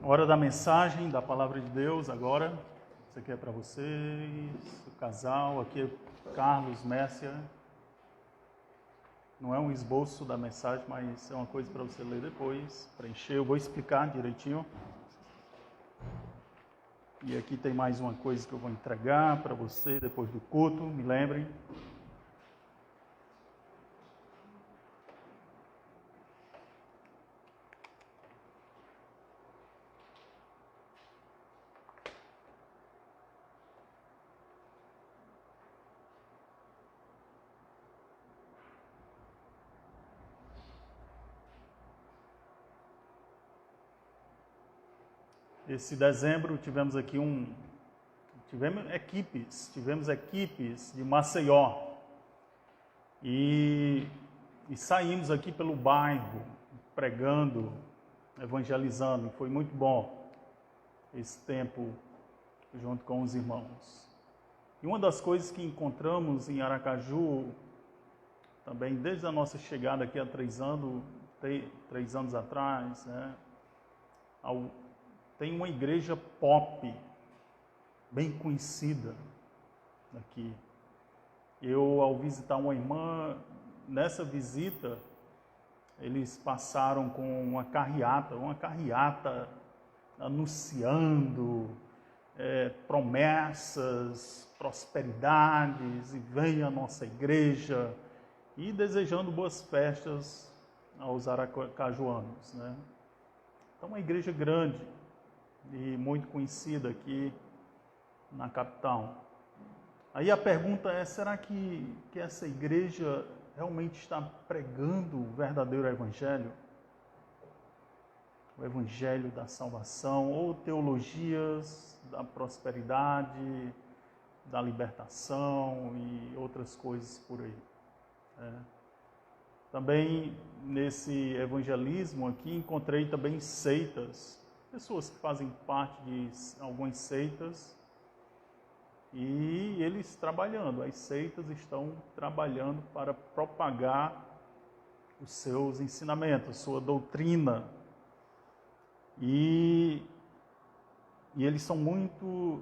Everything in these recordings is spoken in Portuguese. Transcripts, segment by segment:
Hora da mensagem, da palavra de Deus agora. Isso aqui é para vocês, o casal. Aqui é Carlos Mércia. Não é um esboço da mensagem, mas é uma coisa para você ler depois, preencher. Eu vou explicar direitinho. E aqui tem mais uma coisa que eu vou entregar para você depois do culto, me lembrem. Esse dezembro tivemos equipes de Maceió e saímos aqui pelo bairro pregando, evangelizando. Foi muito bom esse tempo junto com os irmãos. E uma das coisas que encontramos em Aracaju, também desde a nossa chegada aqui há 3 anos atrás, né, tem uma igreja pop, bem conhecida aqui. Eu, ao visitar uma irmã, nessa visita, eles passaram com uma carreata anunciando promessas, prosperidades, e vem a nossa igreja, e desejando boas festas aos aracajuanos, né? Então, uma igreja grande e muito conhecida aqui na capital. Aí a pergunta é, será que essa igreja realmente está pregando o verdadeiro evangelho? O evangelho da salvação, ou teologias da prosperidade, da libertação e outras coisas por aí, né? Também nesse evangelismo aqui encontrei também seitas, pessoas que fazem parte de algumas seitas, e eles trabalhando, as seitas estão trabalhando para propagar os seus ensinamentos, sua doutrina, e eles são muito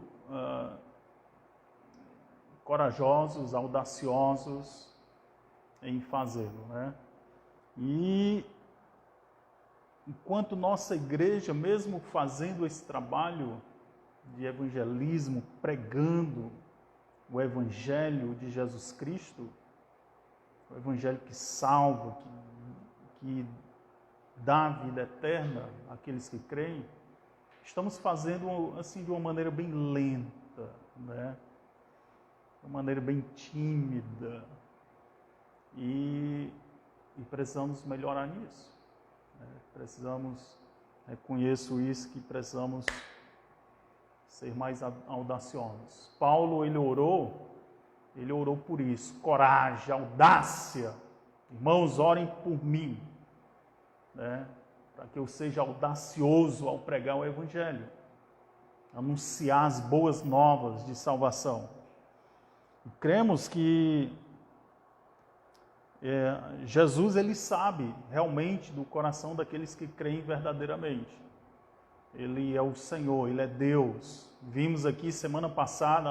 corajosos, audaciosos em fazê-lo, né? E enquanto nossa igreja, mesmo fazendo esse trabalho de evangelismo, pregando o evangelho de Jesus Cristo, o evangelho que salva, que dá vida eterna àqueles que creem, estamos fazendo assim de uma maneira bem lenta, né? De uma maneira bem tímida, e precisamos melhorar nisso. Precisamos, reconheço isso, que precisamos ser mais audaciosos. Paulo, ele orou por isso, coragem, audácia. Irmãos, orem por mim, né, para que eu seja audacioso ao pregar o evangelho, anunciar as boas novas de salvação. E cremos que Jesus, ele sabe realmente do coração daqueles que creem verdadeiramente. Ele é o Senhor, ele é Deus. Vimos aqui semana passada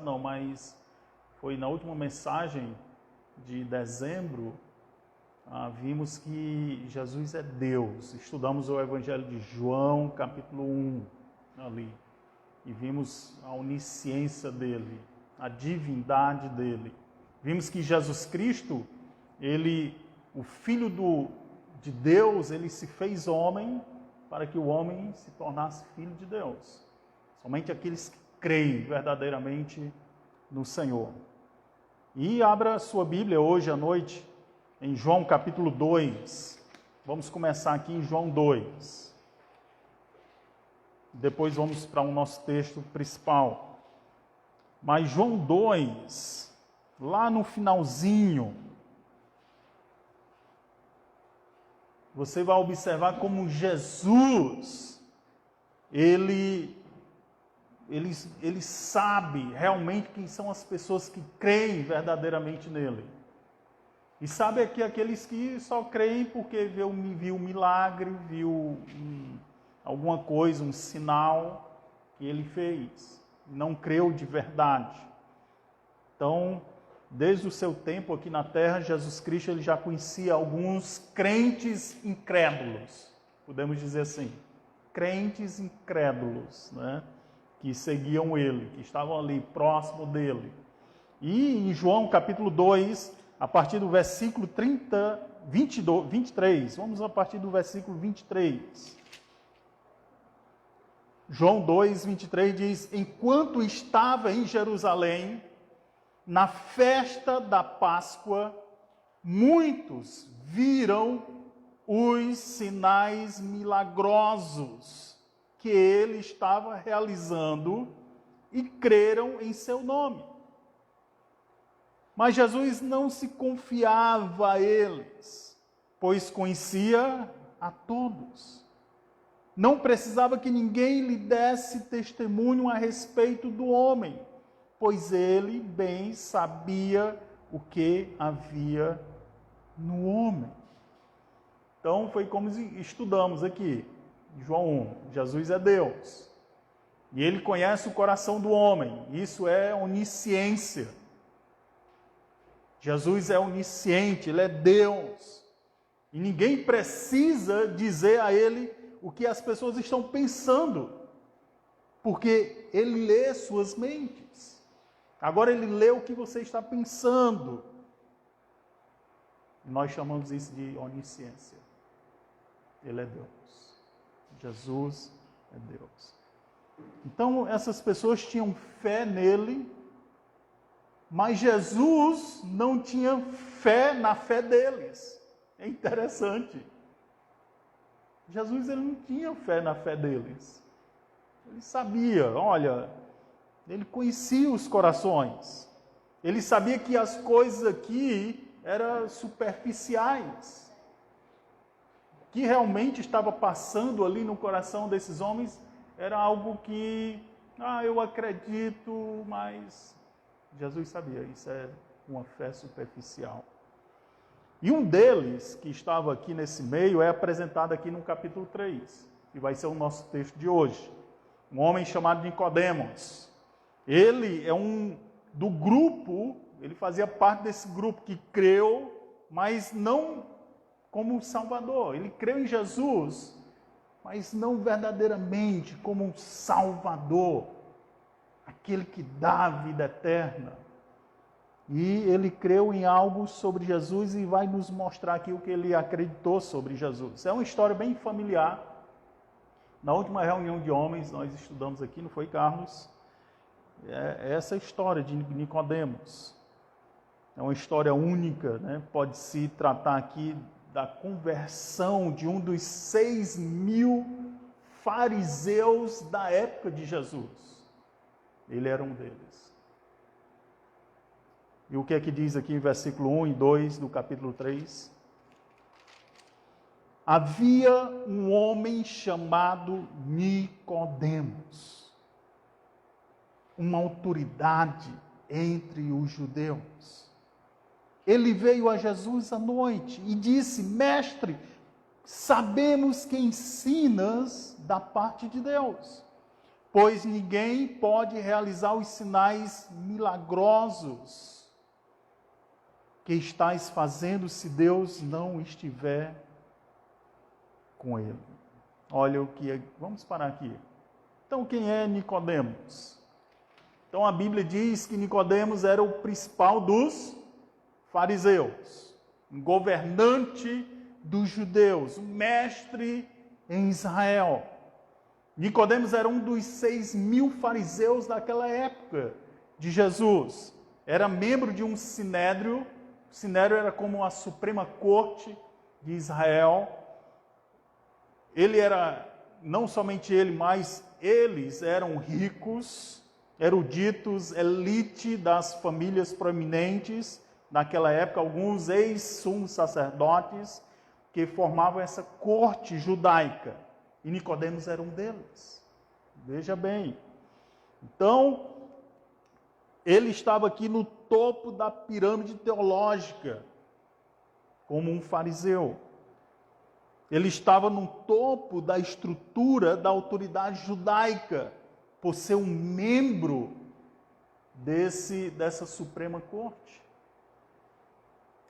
não, mas foi na última mensagem de dezembro, vimos que Jesus é Deus. Estudamos o Evangelho de João, capítulo 1, ali, e vimos a onisciência dele, a divindade dele. Vimos que Jesus Cristo, o Filho de Deus, ele se fez homem para que o homem se tornasse filho de Deus. Somente aqueles que creem verdadeiramente no Senhor. E abra sua Bíblia hoje à noite em João capítulo 2. Vamos começar aqui em João 2. Depois vamos para o nosso texto principal. Mas João 2, lá no finalzinho, você vai observar como Jesus, ele sabe realmente quem são as pessoas que creem verdadeiramente nele. E sabe que aqueles que só creem porque viu um milagre, viu alguma coisa, um sinal que ele fez. Não creu de verdade. Então, desde o seu tempo aqui na terra, Jesus Cristo ele já conhecia alguns crentes incrédulos, podemos dizer assim, crentes incrédulos, né? Que seguiam ele, que estavam ali próximo dele. E em João capítulo 2, a partir do versículo 23, vamos a partir do versículo 23. João 2, 23 diz: enquanto estava em Jerusalém, na festa da Páscoa, muitos viram os sinais milagrosos que ele estava realizando e creram em seu nome. Mas Jesus não se confiava a eles, pois conhecia a todos. Não precisava que ninguém lhe desse testemunho a respeito do homem, pois ele bem sabia o que havia no homem. Então foi como estudamos aqui, João 1, Jesus é Deus. E ele conhece o coração do homem, isso é onisciência. Jesus é onisciente, ele é Deus. E ninguém precisa dizer a ele o que as pessoas estão pensando, porque ele lê suas mentes. Agora ele lê o que você está pensando. Nós chamamos isso de onisciência. Ele é Deus. Jesus é Deus. Então essas pessoas tinham fé nele, mas Jesus não tinha fé na fé deles. É interessante. Jesus ele não tinha fé na fé deles. Ele sabia, olha, ele conhecia os corações. Ele sabia que as coisas aqui eram superficiais. O que realmente estava passando ali no coração desses homens era algo que, eu acredito, mas Jesus sabia, isso é uma fé superficial. E um deles, que estava aqui nesse meio, é apresentado aqui no capítulo 3, que vai ser o nosso texto de hoje. Um homem chamado Nicodemos. Ele é do grupo, ele fazia parte desse grupo que creu, mas não como Salvador. Ele creu em Jesus, mas não verdadeiramente como um Salvador, aquele que dá a vida eterna. E ele creu em algo sobre Jesus e vai nos mostrar aqui o que ele acreditou sobre Jesus. É uma história bem familiar. Na última reunião de homens, nós estudamos aqui, não foi, Carlos? É essa história de Nicodemos. É uma história única, né? Pode-se tratar aqui da conversão de um dos 6.000 fariseus da época de Jesus. Ele era um deles. E o que é que diz aqui em versículo 1 e 2 do capítulo 3? Havia um homem chamado Nicodemos, uma autoridade entre os judeus. Ele veio a Jesus à noite e disse: Mestre, sabemos que ensinas da parte de Deus, pois ninguém pode realizar os sinais milagrosos que estás fazendo se Deus não estiver com ele. Olha o que é. Vamos parar aqui. Então, quem é Nicodemos? Então, a Bíblia diz que Nicodemos era o principal dos fariseus, um governante dos judeus, um mestre em Israel. Nicodemos era um dos 6.000 fariseus daquela época de Jesus. Era membro de um sinédrio. O sinédrio era como a Suprema Corte de Israel. Ele era, não somente ele, mas eles eram ricos, eruditos, elite das famílias proeminentes naquela época, alguns ex-sumos sacerdotes que formavam essa corte judaica. E Nicodemos era um deles. Veja bem. Então, ele estava aqui no topo da pirâmide teológica, como um fariseu. Ele estava no topo da estrutura da autoridade judaica, por ser um membro dessa Suprema Corte.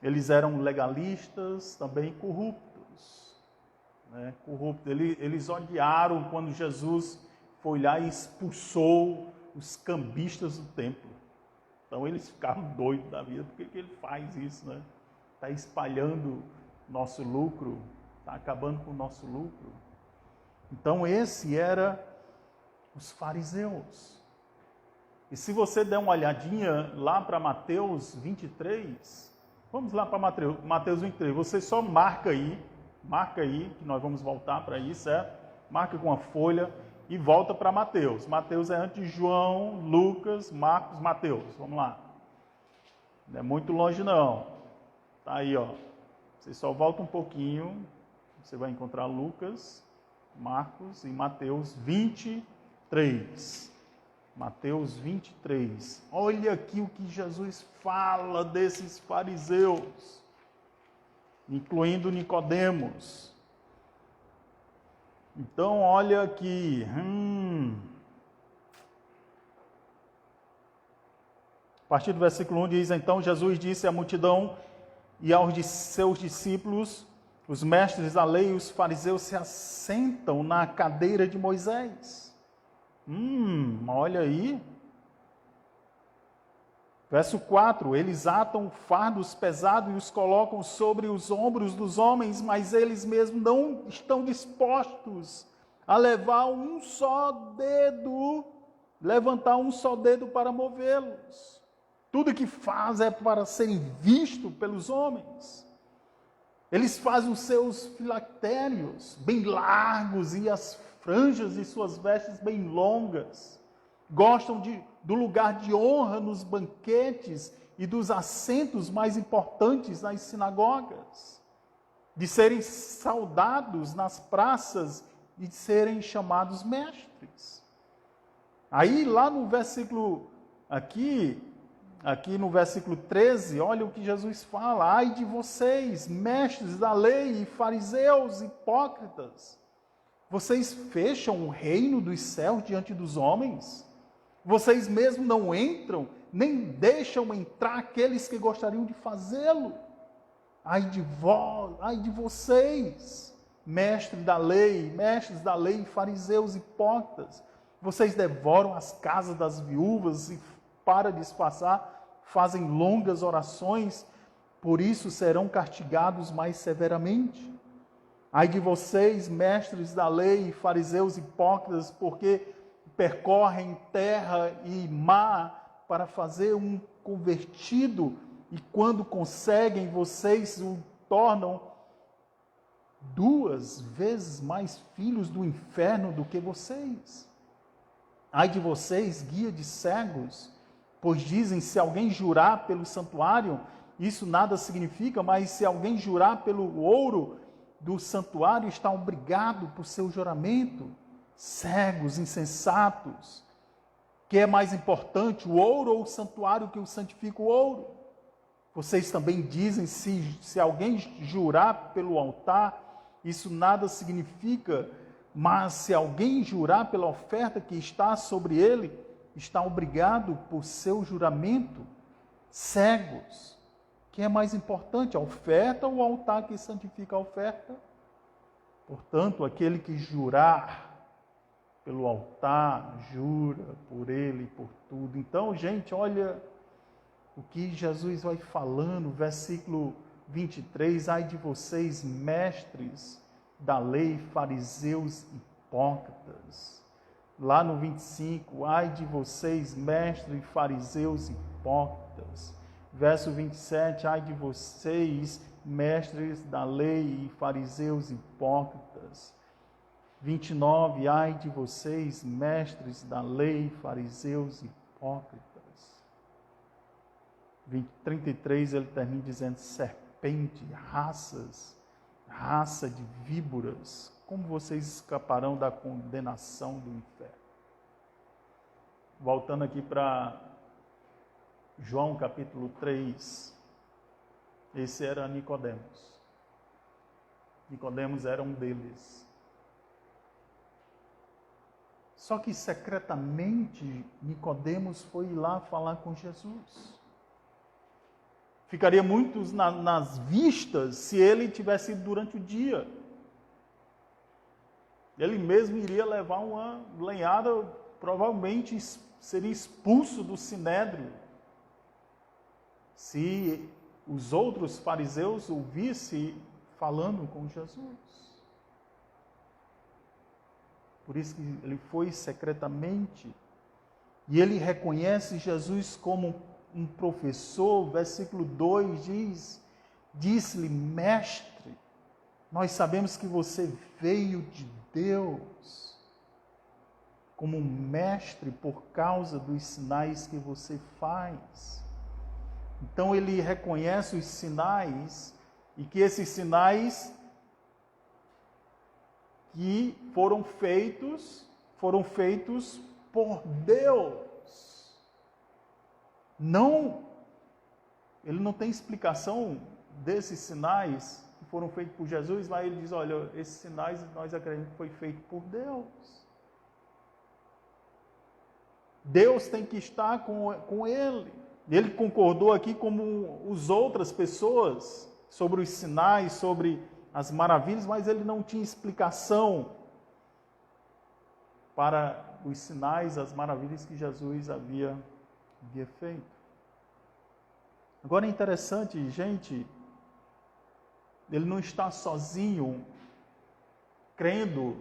Eles eram legalistas, também corruptos. Né? Eles odiaram quando Jesus foi lá e expulsou os cambistas do templo. Então eles ficaram doidos da vida. Por que ele faz isso? Né? Está espalhando nosso lucro, está acabando com o nosso lucro. Então esse era os fariseus. E se você der uma olhadinha lá para Mateus 23, vamos lá para Mateus 23, você só marca aí, que nós vamos voltar para isso, certo? Marca com uma folha e volta para Mateus. Mateus é antes de João, Lucas, Marcos, Mateus. Vamos lá. Não é muito longe não. Tá aí, ó. Você só volta um pouquinho, você vai encontrar Lucas, Marcos e Mateus 23. Mateus 23. Olha aqui o que Jesus fala desses fariseus, incluindo Nicodemos. Então, olha aqui. A partir do versículo 1 diz: Então Jesus disse à multidão e aos de seus discípulos: os mestres da lei e os fariseus se assentam na cadeira de Moisés. Olha aí. Verso 4, eles atam fardos pesados e os colocam sobre os ombros dos homens, mas eles mesmos não estão dispostos a levantar um só dedo para movê-los. Tudo que faz é para serem vistos pelos homens. Eles fazem os seus filactérios bem largos e as franjas de suas vestes bem longas. Gostam do lugar de honra nos banquetes e dos assentos mais importantes nas sinagogas. De serem saudados nas praças e de serem chamados mestres. Aí lá no versículo, aqui no versículo 13, olha o que Jesus fala: ai de vocês, mestres da lei e fariseus hipócritas, vocês fecham o reino dos céus diante dos homens? Vocês mesmos não entram, nem deixam entrar aqueles que gostariam de fazê-lo. Ai de vós, ai de vocês, mestres da lei e fariseus hipócritas, vocês devoram as casas das viúvas e, para disfarçar, fazem longas orações, por isso serão castigados mais severamente. Ai de vocês, mestres da lei e fariseus hipócritas, porque percorrem terra e mar para fazer um convertido, e quando conseguem, vocês o tornam 2 vezes mais filhos do inferno do que vocês. Ai de vocês, guia de cegos, pois dizem: se alguém jurar pelo santuário, isso nada significa, mas se alguém jurar pelo ouro do santuário, está obrigado por seu juramento. Cegos, insensatos, que é mais importante, o ouro ou o santuário que o santifica o ouro? Vocês também dizem: se alguém jurar pelo altar, isso nada significa, mas se alguém jurar pela oferta que está sobre ele, está obrigado por seu juramento. Cegos, que é mais importante, a oferta ou o altar que santifica a oferta? Portanto, aquele que jurar pelo altar, jura por ele e por tudo. Então, gente, olha o que Jesus vai falando, versículo 23, ai de vocês, mestres da lei, fariseus hipócritas. Lá no 25, ai de vocês, mestres, fariseus hipócritas. Verso 27, ai de vocês, mestres da lei e fariseus hipócritas. 29, ai de vocês, mestres da lei, fariseus hipócritas. 33, ele termina dizendo: serpente, raça de víboras, como vocês escaparão da condenação do inferno? Voltando aqui para João capítulo 3, esse era Nicodemos. Nicodemos era um deles. Só que secretamente Nicodemos foi lá falar com Jesus. Ficaria muitos nas vistas se ele tivesse ido durante o dia. Ele mesmo iria levar uma lenhada, provavelmente seria expulso do sinédrio. Se os outros fariseus o vissem falando com Jesus. Por isso que ele foi secretamente. E ele reconhece Jesus como um professor. Versículo 2 diz: disse-lhe, mestre, nós sabemos que você veio de Deus como um mestre por causa dos sinais que você faz. Então ele reconhece os sinais e que esses sinais que foram feitos por Deus. Não, ele não tem explicação desses sinais que foram feitos por Jesus, mas ele diz, olha, esses sinais nós acreditamos que foi feito por Deus. Deus tem que estar com ele. Ele concordou aqui como as outras pessoas sobre os sinais, sobre as maravilhas, mas ele não tinha explicação para os sinais, as maravilhas que Jesus havia feito. Agora é interessante, gente, ele não está sozinho, crendo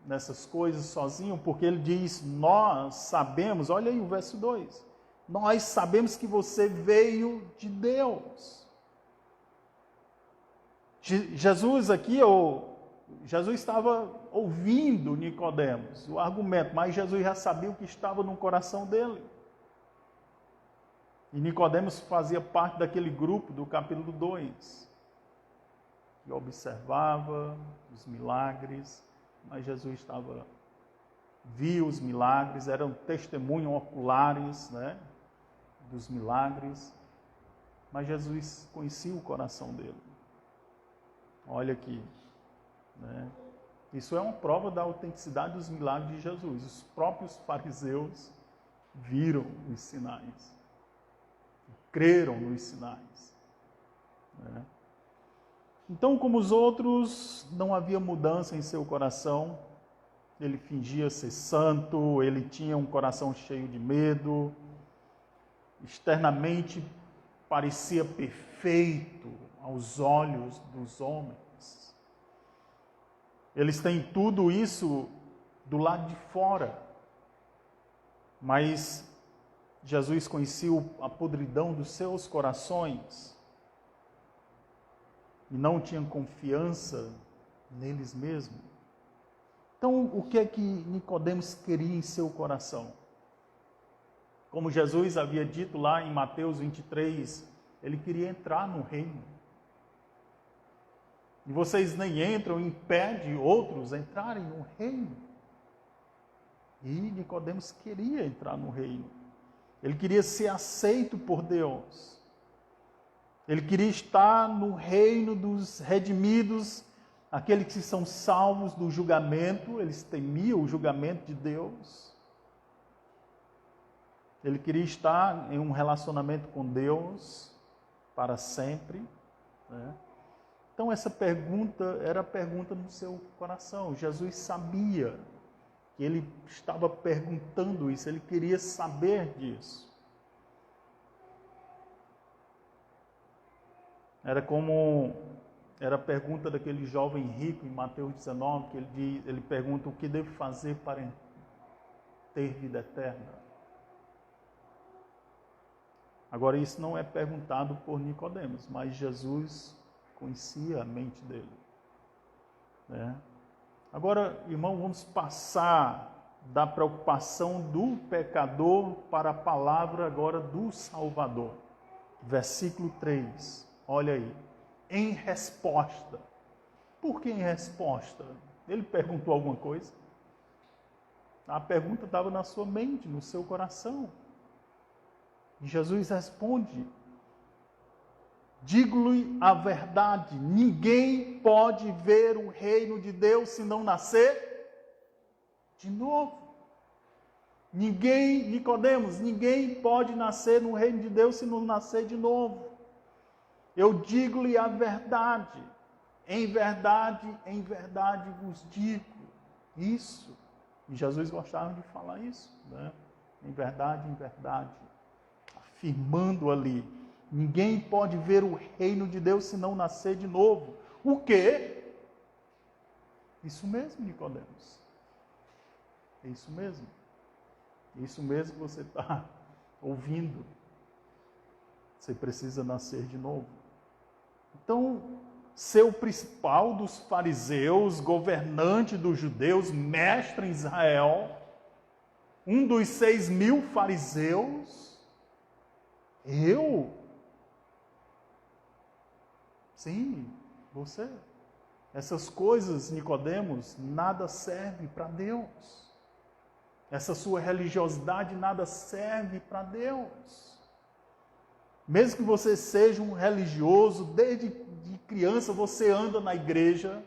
nessas coisas sozinho, porque ele diz, nós sabemos, olha aí o verso 2, nós sabemos que você veio de Deus. Jesus estava ouvindo Nicodemos, o argumento, mas Jesus já sabia o que estava no coração dele. E Nicodemos fazia parte daquele grupo do capítulo 2, que observava os milagres, mas Jesus viu os milagres, eram testemunhos oculares, né, dos milagres, mas Jesus conhecia o coração dele. Olha aqui, né? Isso é uma prova da autenticidade dos milagres de Jesus. Os próprios fariseus viram os sinais, creram nos sinais, né? Então, como os outros, não havia mudança em seu coração. Ele fingia ser santo, ele tinha um coração cheio de medo, externamente parecia perfeito aos olhos dos homens. Eles têm tudo isso do lado de fora, mas Jesus conhecia a podridão dos seus corações e não tinham confiança neles mesmos. Então, o que é que Nicodemos queria em seu coração? Como Jesus havia dito lá em Mateus 23, ele queria entrar no reino. E vocês nem entram, impede outros entrarem no reino. E Nicodemos queria entrar no reino. Ele queria ser aceito por Deus. Ele queria estar no reino dos redimidos, aqueles que são salvos do julgamento. Eles temiam o julgamento de Deus. Ele queria estar em um relacionamento com Deus para sempre, né? Então essa pergunta era a pergunta no seu coração. Jesus sabia que ele estava perguntando isso, ele queria saber disso. Era a pergunta daquele jovem rico em Mateus 19, que ele pergunta o que devo fazer para ter vida eterna. Agora isso não é perguntado por Nicodemos, mas Jesus conhecia a mente dele, né? Agora, irmão, vamos passar da preocupação do pecador para a palavra agora do Salvador. Versículo 3, olha aí. Em resposta. Por que em resposta? Ele perguntou alguma coisa? A pergunta estava na sua mente, no seu coração. E Jesus responde. Digo-lhe a verdade, ninguém pode ver o reino de Deus se não nascer de novo. Nicodemos, ninguém pode nascer no reino de Deus se não nascer de novo. Eu digo-lhe a verdade, em verdade vos digo isso. E Jesus gostava de falar isso, né? Em verdade, afirmando ali. Ninguém pode ver o reino de Deus se não nascer de novo. O quê? Isso mesmo, Nicodemos. É isso mesmo. É isso mesmo que você está ouvindo. Você precisa nascer de novo. Então, ser o principal dos fariseus, governante dos judeus, mestre em Israel, um dos 6.000 fariseus, sim, você. Essas coisas, Nicodemos, nada serve para Deus. Essa sua religiosidade nada serve para Deus. Mesmo que você seja um religioso, desde criança você anda na igreja.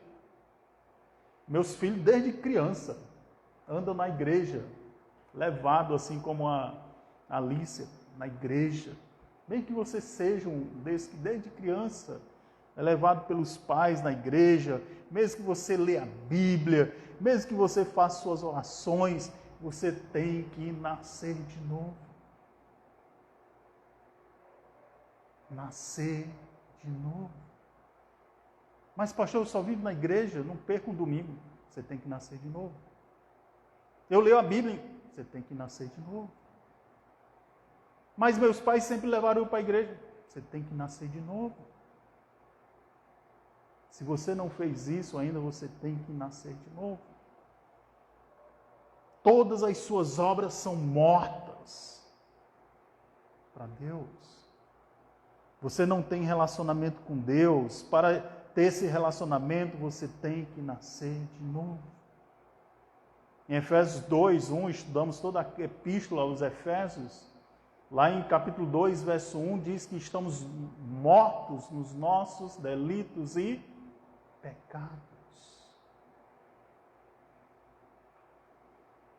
Meus filhos, desde criança, andam na igreja, levado assim como a Alicia, na igreja. Mesmo que você seja um desses que desde criança é levado pelos pais na igreja, mesmo que você lê a Bíblia, mesmo que você faça suas orações, você tem que nascer de novo. Nascer de novo. Mas pastor, eu só vivo na igreja, não perco um domingo. Você tem que nascer de novo. Eu leio a Bíblia, você tem que nascer de novo. Mas meus pais sempre levaram eu para a igreja. Você tem que nascer de novo. Se você não fez isso ainda, você tem que nascer de novo. Todas as suas obras são mortas para Deus. Você não tem relacionamento com Deus. Para ter esse relacionamento, você tem que nascer de novo. Em Efésios 2:1, estudamos toda a epístola aos Efésios. Lá em capítulo 2, verso 1, diz que estamos mortos nos nossos delitos e pecados.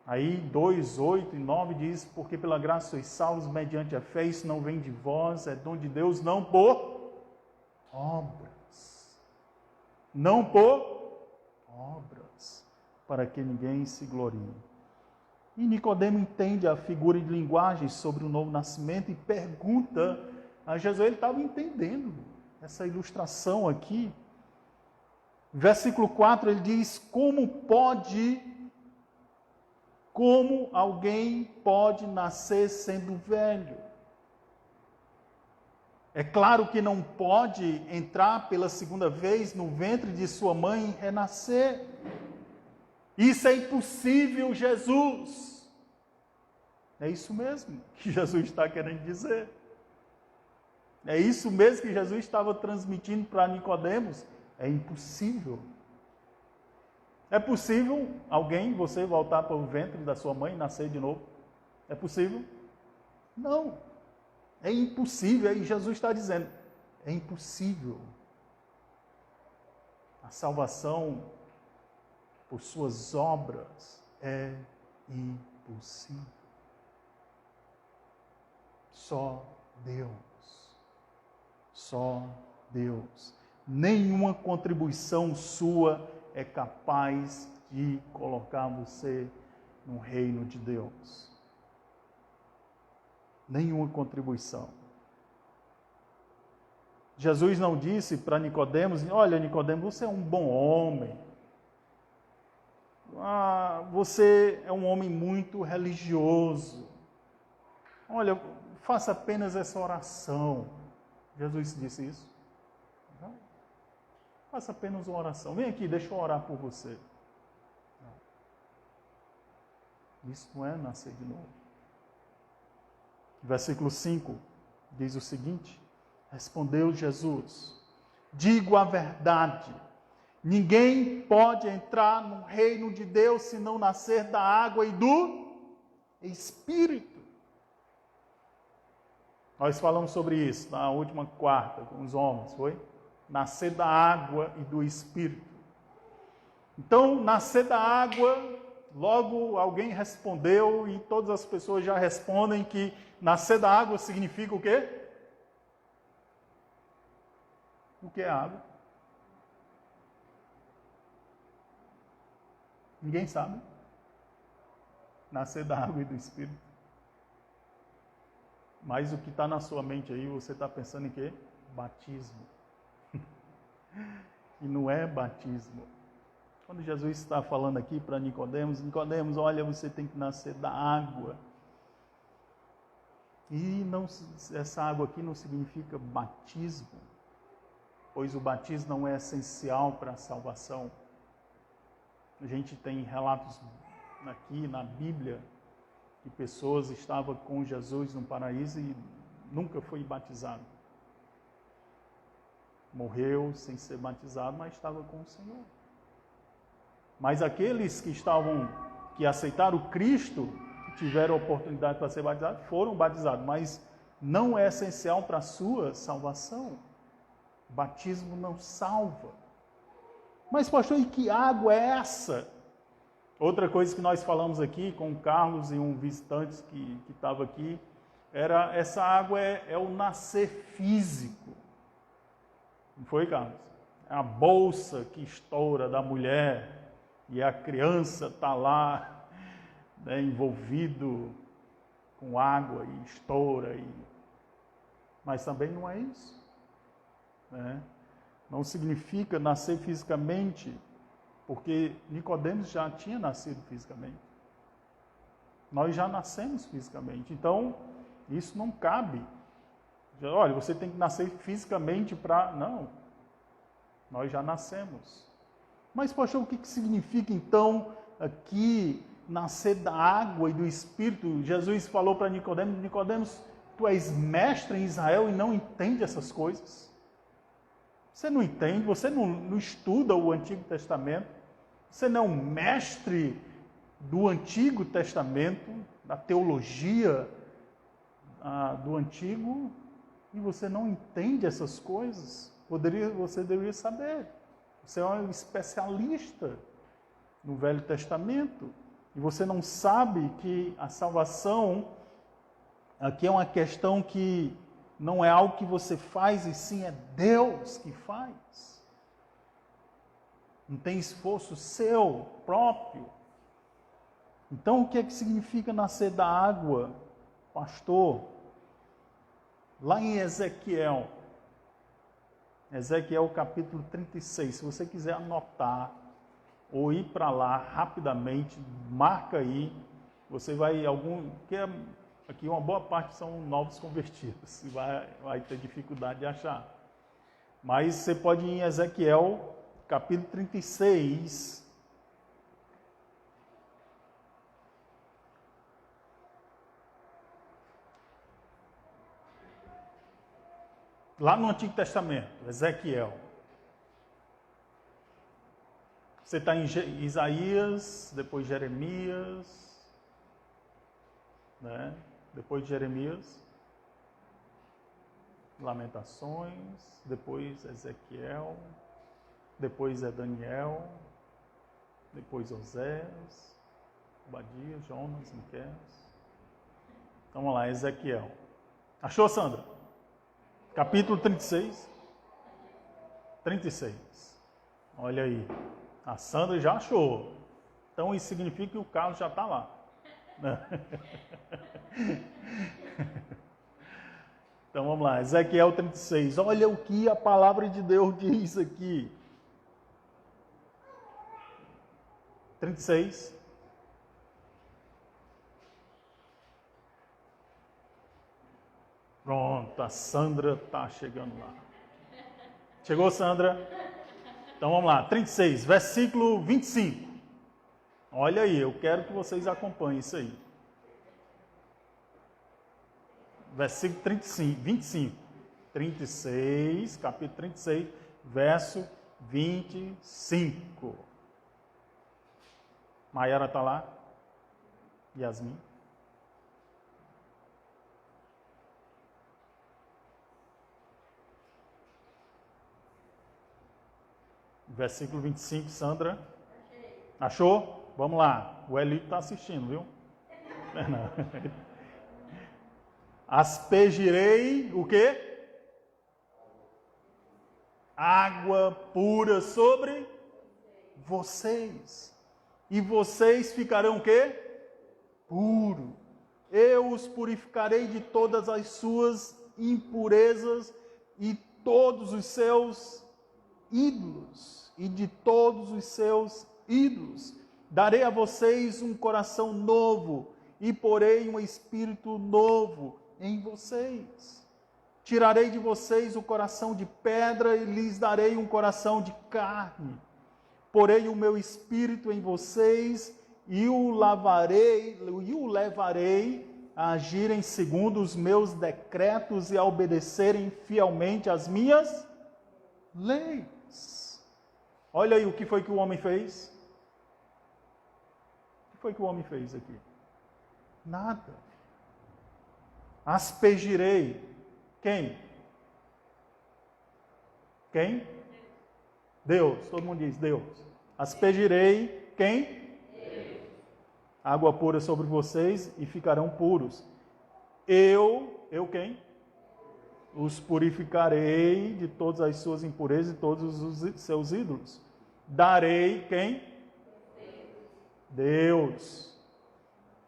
Aí 2, 8 e 9 diz, porque pela graça sois salvos mediante a fé, isso não vem de vós, é dom de Deus, não por obras. Não por obras, para que ninguém se glorie. E Nicodemo entende a figura de linguagem sobre o novo nascimento e pergunta a Jesus. Ele estava entendendo essa ilustração aqui. Versículo 4, ele diz, como alguém pode nascer sendo velho? É claro que não pode entrar pela segunda vez no ventre de sua mãe e renascer. Isso é impossível, Jesus. É isso mesmo que Jesus está querendo dizer. É isso mesmo que Jesus estava transmitindo para Nicodemos. É impossível. É possível você voltar para o ventre da sua mãe e nascer de novo? É possível? Não. É impossível. E Jesus está dizendo, é impossível. A salvação por suas obras é impossível. Só Deus. Só Deus. Nenhuma contribuição sua é capaz de colocar você no reino de Deus. Nenhuma contribuição. Jesus não disse para Nicodemos, olha Nicodemos, você é um bom homem. Você é um homem muito religioso. Olha, faça apenas essa oração. Jesus disse isso? Não. Faça apenas uma oração. Vem aqui, deixa eu orar por você. Não. Isso não é nascer de novo. Versículo 5 diz o seguinte, respondeu Jesus, digo a verdade, ninguém pode entrar no reino de Deus se não nascer da água e do Espírito. Nós falamos sobre isso na última quarta com os homens, foi? Nascer da água e do Espírito. Então, nascer da água, logo alguém respondeu e todas as pessoas já respondem que nascer da água significa o quê? O que é água? Ninguém sabe. Nascer da água e do Espírito. Mas o que está na sua mente aí, você está pensando em quê? Batismo. E não é batismo. Quando Jesus está falando aqui para Nicodemos, Nicodemos, olha, você tem que nascer da água. E não, essa água aqui não significa batismo, pois o batismo não é essencial para a salvação. A gente tem relatos aqui na Bíblia que pessoas estavam com Jesus no paraíso e nunca foi batizado. Morreu sem ser batizado, mas estava com o Senhor. Mas aqueles que aceitaram Cristo, que tiveram a oportunidade para ser batizados, foram batizados, mas não é essencial para a sua salvação. O batismo não salva. Mas pastor, e que água é essa? Outra coisa que nós falamos aqui com o Carlos e um visitante que estava aqui, era essa água é o nascer físico. Não foi, Carlos? É a bolsa que estoura da mulher e a criança está lá, né, envolvido com água e estoura. Mas também não é isso. Né? Não significa nascer fisicamente, porque Nicodemos já tinha nascido fisicamente. Nós já nascemos fisicamente. Então, isso não cabe. Olha, você tem que nascer fisicamente para... Não. Nós já nascemos. Mas, poxa, o que significa, então, aqui, nascer da água e do Espírito? Jesus falou para Nicodemos, Nicodemos, tu és mestre em Israel e não entende essas coisas? Você não entende, você não estuda o Antigo Testamento, você não é um mestre do Antigo Testamento, da teologia do Antigo, e você não entende essas coisas. Você deveria saber. Você é um especialista no Velho Testamento, e você não sabe que a salvação aqui é uma questão que não é algo que você faz, e sim é Deus que faz. Não tem esforço seu, próprio. Então, o que é que significa nascer da água, pastor? Lá em Ezequiel capítulo 36, se você quiser anotar, ou ir para lá rapidamente, marca aí, você vai, aqui uma boa parte são novos convertidos, vai ter dificuldade de achar. Mas você pode ir em Ezequiel, capítulo 36. Lá no Antigo Testamento, Ezequiel. Você está em Isaías, depois Jeremias, né? Depois de Jeremias, Lamentações, depois Ezequiel, depois é Daniel, depois Osés, Obadias, Jonas, Miqueias. Então vamos lá, Ezequiel. Achou, Sandra? Capítulo 36. 36. Olha aí. A Sandra já achou. Então isso significa que o Carlos já está lá. Então vamos lá, Ezequiel 36. Olha o que a palavra de Deus diz aqui. 36. Pronto, a Sandra está chegando lá. Chegou, Sandra? Então vamos lá, 36, versículo 25. Olha aí, eu quero que vocês acompanhem isso aí. Versículo 35, 25. 36, capítulo 36, verso 25. Maiara está lá? Yasmin? Versículo 25, Sandra. Achou? Vamos lá. O Elito está assistindo, viu? Não. Aspergirei o quê? Água pura sobre vocês. E vocês ficarão o quê? Puro. Eu os purificarei de todas as suas impurezas e todos os seus ídolos. E de todos os seus ídolos. Darei a vocês um coração novo e porei um espírito novo em vocês. Tirarei de vocês o coração de pedra e lhes darei um coração de carne. Porei o meu espírito em vocês e o levarei a agirem segundo os meus decretos e a obedecerem fielmente as minhas leis. Olha aí o que foi que o homem fez. O que foi que o homem fez aqui? Nada. Aspergirei. Quem? Quem? Deus. Todo mundo diz Deus. Aspergirei. Quem? Deus. Água pura sobre vocês e ficarão puros. Eu quem? Os purificarei de todas as suas impurezas e todos os seus ídolos. Darei quem? Deus.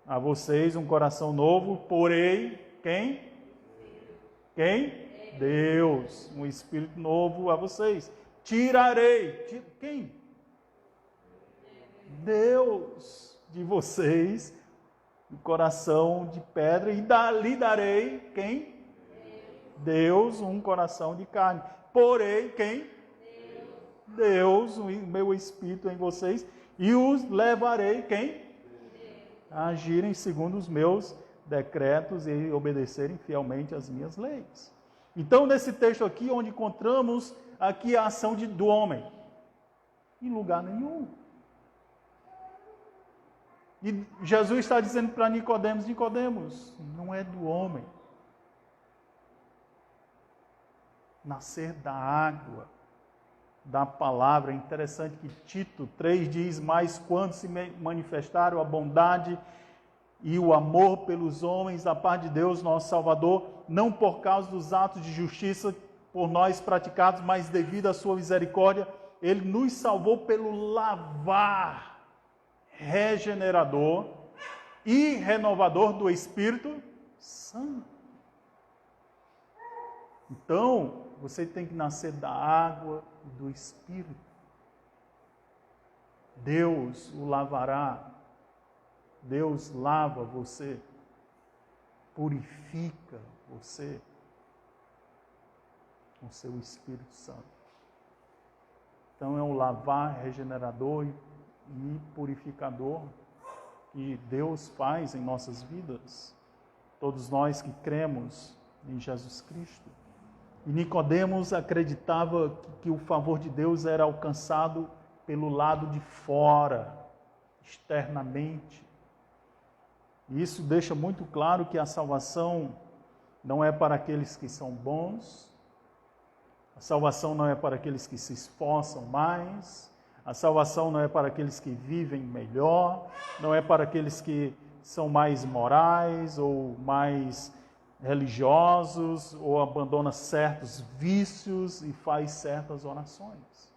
A vocês um coração novo, porei quem? Quem? Deus. Um espírito novo a vocês. Tirarei. Quem? Deus de vocês o coração de pedra e lhe darei quem? Deus um coração de carne. Porém, quem? Deus, o meu espírito em vocês e os levarei quem? A agirem segundo os meus decretos e obedecerem fielmente as minhas leis. Então, nesse texto aqui, onde encontramos aqui a ação do homem, em lugar nenhum. E Jesus está dizendo para Nicodemos, não é do homem nascer da água, da palavra. É interessante que Tito 3 diz, mas quando se manifestaram a bondade e o amor pelos homens da parte de Deus, nosso Salvador, não por causa dos atos de justiça por nós praticados, mas devido à sua misericórdia, Ele nos salvou pelo lavar regenerador e renovador do Espírito Santo. Então, você tem que nascer da água e do Espírito. Deus o lavará. Deus lava você, purifica você com seu Espírito Santo. Então é um lavar regenerador e purificador que Deus faz em nossas vidas. Todos nós que cremos em Jesus Cristo. E Nicodemos acreditava que o favor de Deus era alcançado pelo lado de fora, externamente. E isso deixa muito claro que a salvação não é para aqueles que são bons, a salvação não é para aqueles que se esforçam mais, a salvação não é para aqueles que vivem melhor, não é para aqueles que são mais morais ou mais religiosos ou abandonam certos vícios e faz certas orações.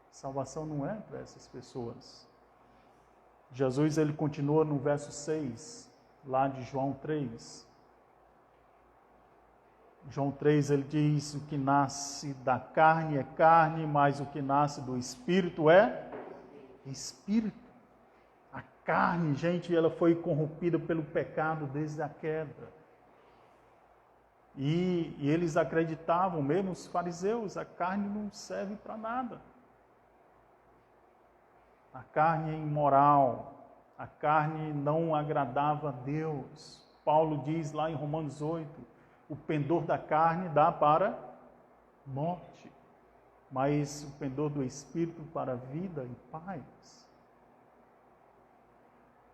Salvação não é para essas pessoas. Jesus, ele continua no verso 6, lá de João 3. João 3, ele diz, o que nasce da carne é carne, mas o que nasce do Espírito é Espírito. A carne, gente, ela foi corrompida pelo pecado desde a queda. E eles acreditavam, mesmo os fariseus, a carne não serve para nada. A carne é imoral, a carne não agradava a Deus. Paulo diz lá em Romanos 8, o pendor da carne dá para morte, mas o pendor do Espírito para vida e paz.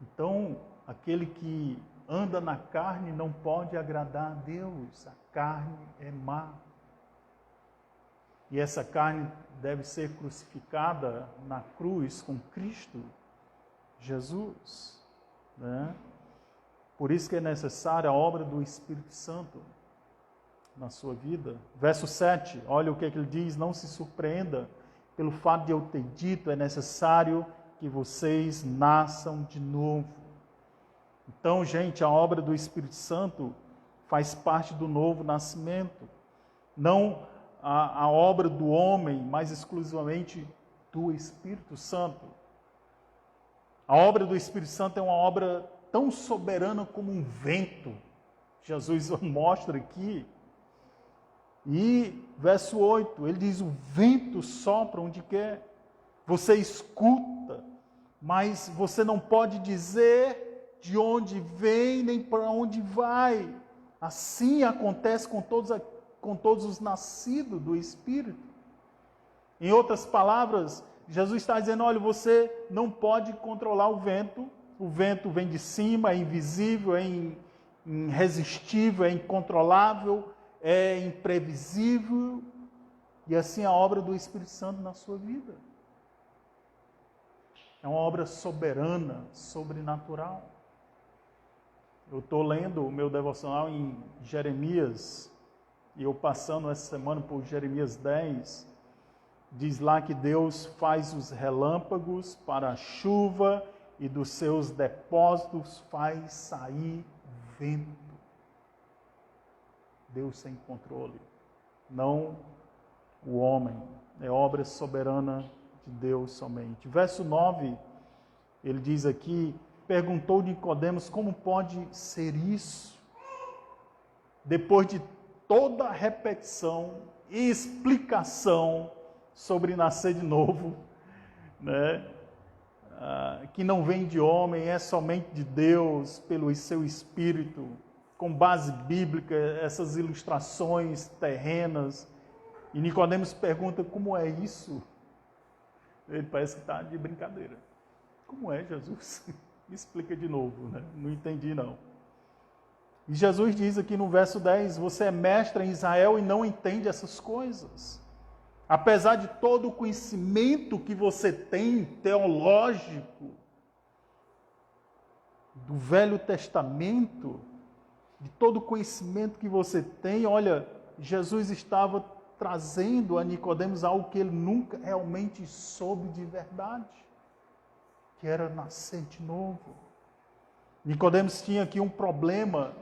Então, aquele que anda na carne não pode agradar a Deus, a carne é má. E essa carne deve ser crucificada na cruz com Cristo Jesus, né? Por isso que é necessária a obra do Espírito Santo na sua vida. Verso 7, olha o que ele diz: não se surpreenda pelo fato de eu ter dito, é necessário que vocês nasçam de novo. Então, gente, a obra do Espírito Santo faz parte do novo nascimento. Não a obra do homem, mas exclusivamente do Espírito Santo. A obra do Espírito Santo é uma obra tão soberana como um vento. Jesus mostra aqui. E verso 8, ele diz: o vento sopra onde quer. Você escuta, mas você não pode dizer de onde vem nem para onde vai. Assim acontece com todos os nascidos do Espírito. Em outras palavras, Jesus está dizendo: olha, você não pode controlar o vento vem de cima, é invisível, é irresistível, é incontrolável, é imprevisível, e assim a obra do Espírito Santo na sua vida. É uma obra soberana, sobrenatural. Eu estou lendo o meu devocional em Jeremias, e eu passando essa semana por Jeremias 10, diz lá que Deus faz os relâmpagos para a chuva e dos seus depósitos faz sair vento. Deus tem controle, não o homem. É obra soberana de Deus somente. Verso 9, ele diz aqui: perguntou Nicodemos como pode ser isso? Depois de toda a repetição e explicação sobre nascer de novo, né? Que não vem de homem, é somente de Deus, pelo seu Espírito, com base bíblica, essas ilustrações terrenas. E Nicodemos pergunta: como é isso? Ele parece que está de brincadeira. Como é, Jesus? Me explica de novo, né? Não entendi não. E Jesus diz aqui no verso 10, você é mestre em Israel e não entende essas coisas. Apesar de todo o conhecimento que você tem, teológico, do Velho Testamento, de todo o conhecimento que você tem, olha, Jesus estava trazendo a Nicodemos algo que ele nunca realmente soube de verdade, que era nascer de novo. Nicodemos tinha aqui um problema,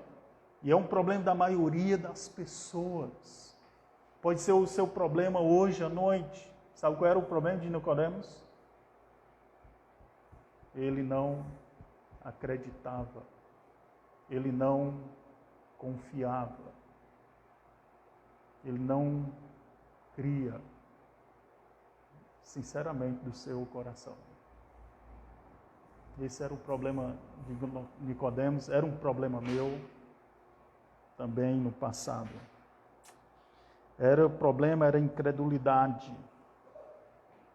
e é um problema da maioria das pessoas. Pode ser o seu problema hoje à noite. Sabe qual era o problema de Nicodemos? Ele não acreditava. Ele não confiava. Ele não cria, sinceramente, do seu coração. Esse era o problema de Nicodemos, era um problema meu também no passado. O problema era a incredulidade.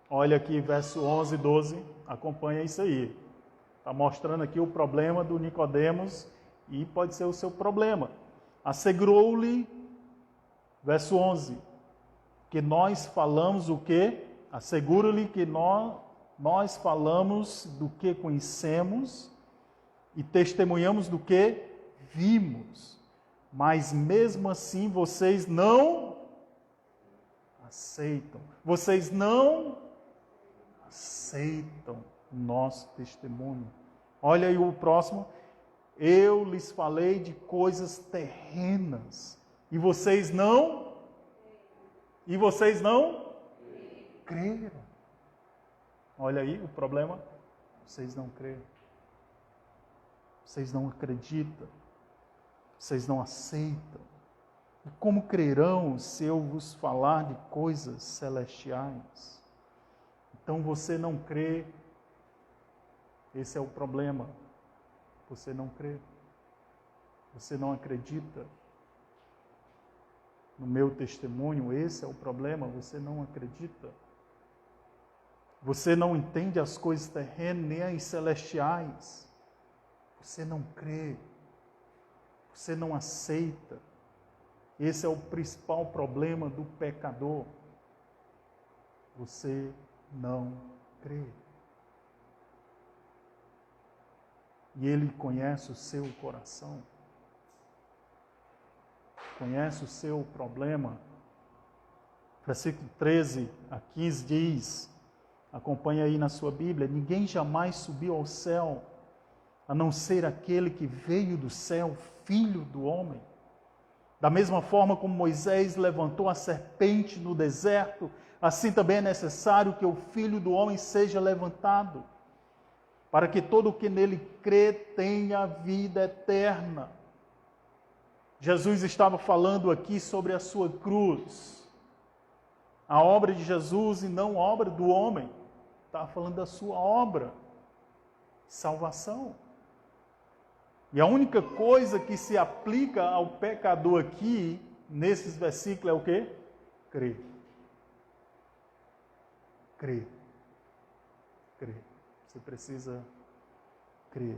Olha aqui, verso 11 e 12, acompanha isso aí. Está mostrando aqui o problema do Nicodemos e pode ser o seu problema. Assegurou-lhe, verso 11, que nós falamos o quê? Asseguro-lhe que nós falamos do que conhecemos e testemunhamos do que vimos. Mas mesmo assim vocês não aceitam. Vocês não aceitam o nosso testemunho. Olha aí o próximo. Eu lhes falei de coisas terrenas e vocês não creram. Olha aí o problema. Vocês não creram. Vocês não acreditam. Vocês não aceitam. E como crerão se eu vos falar de coisas celestiais? Então você não crê. Esse é o problema. Você não crê. Você não acredita no meu testemunho. Esse é o problema. Você não acredita. Você não entende as coisas terrenas nem as celestiais. Você não crê. Você não aceita. Esse é o principal problema do pecador. você não crê. E Ele conhece o seu coração, conhece o seu problema. Versículo 13 a 15 diz, acompanha aí na sua Bíblia: ninguém jamais subiu ao céu, a não ser aquele que veio do céu, Filho do homem. Da mesma forma como Moisés levantou a serpente no deserto, assim também é necessário que o Filho do homem seja levantado, para que todo o que nele crê tenha vida eterna. Jesus estava falando aqui sobre a sua cruz, a obra de Jesus e não a obra do homem. Estava falando da sua obra, salvação. E a única coisa que se aplica ao pecador aqui, nesses versículos, é o quê? Crer. Crer. Crer. Você precisa crer.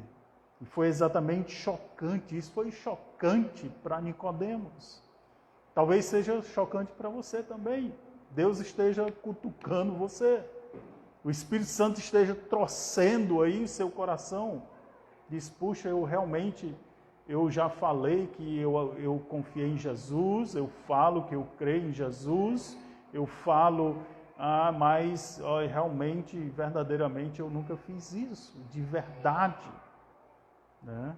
E foi exatamente chocante, isso foi chocante para Nicodemos. Talvez seja chocante para você também. Deus esteja cutucando você. O Espírito Santo esteja torcendo aí o seu coração. Diz, puxa, eu já falei que eu confiei em Jesus, eu falo que eu creio em Jesus, eu falo, mas realmente, verdadeiramente, eu nunca fiz isso, de verdade. Né?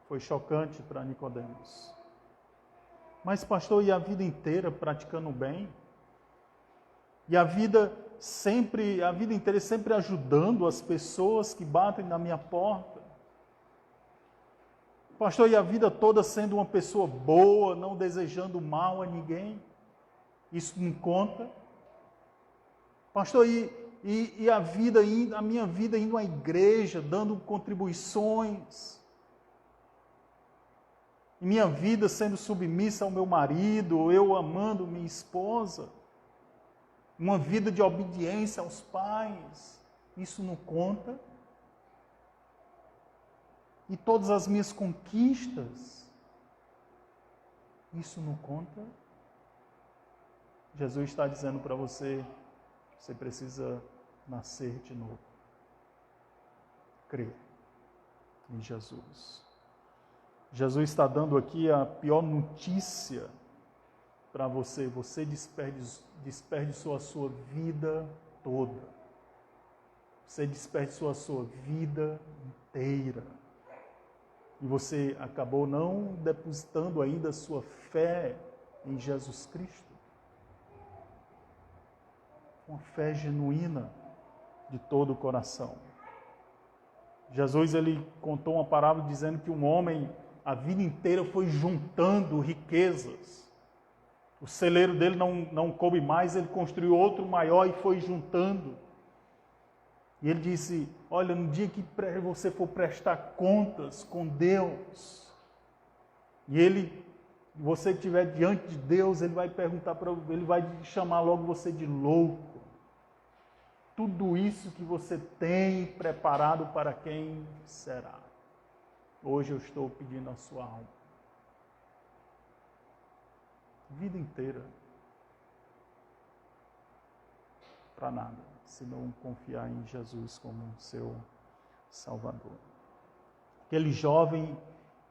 Foi chocante para Nicodemos. Mas, pastor, e a vida inteira praticando o bem? E a vida inteira sempre ajudando as pessoas que batem na minha porta? Pastor, e a vida toda sendo uma pessoa boa, não desejando mal a ninguém? Isso não conta? Pastor, e a minha vida indo à igreja, dando contribuições? E minha vida sendo submissa ao meu marido, eu amando minha esposa? Uma vida de obediência aos pais, isso não conta? E todas as minhas conquistas, isso não conta? Jesus está dizendo para você, você precisa nascer de novo. Crer em Jesus. Jesus está dando aqui a pior notícia para você. Você desperdiçou a sua vida toda. Você desperdiçou a sua vida inteira. E você acabou não depositando ainda a sua fé em Jesus Cristo. Uma fé genuína de todo o coração. Jesus, ele contou uma parábola dizendo que um homem, a vida inteira, foi juntando riquezas. O celeiro dele não coube mais, ele construiu outro maior e foi juntando. E ele disse, olha, no dia que você for prestar contas com Deus, e você que estiver diante de Deus, ele vai perguntar ele vai chamar logo você de louco. Tudo isso que você tem preparado para quem será? Hoje eu estou pedindo a sua alma. Vida inteira. Para nada, se não confiar em Jesus como seu Salvador. Aquele jovem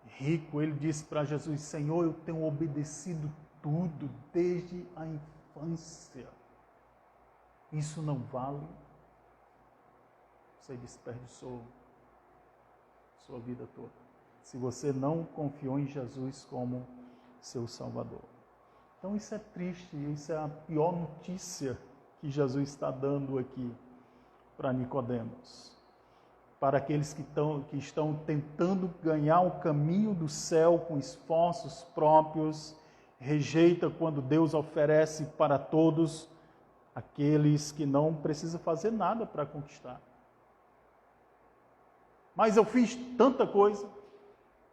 rico, ele disse para Jesus, Senhor, eu tenho obedecido tudo desde a infância. Isso não vale? Você desperdiçou sua vida toda. Se você não confiou em Jesus como seu Salvador. Então isso é triste, isso é a pior notícia que Jesus está dando aqui para Nicodemos. Para aqueles que estão tentando ganhar o caminho do céu com esforços próprios, rejeita quando Deus oferece para todos aqueles que não precisam fazer nada para conquistar. Mas eu fiz tanta coisa,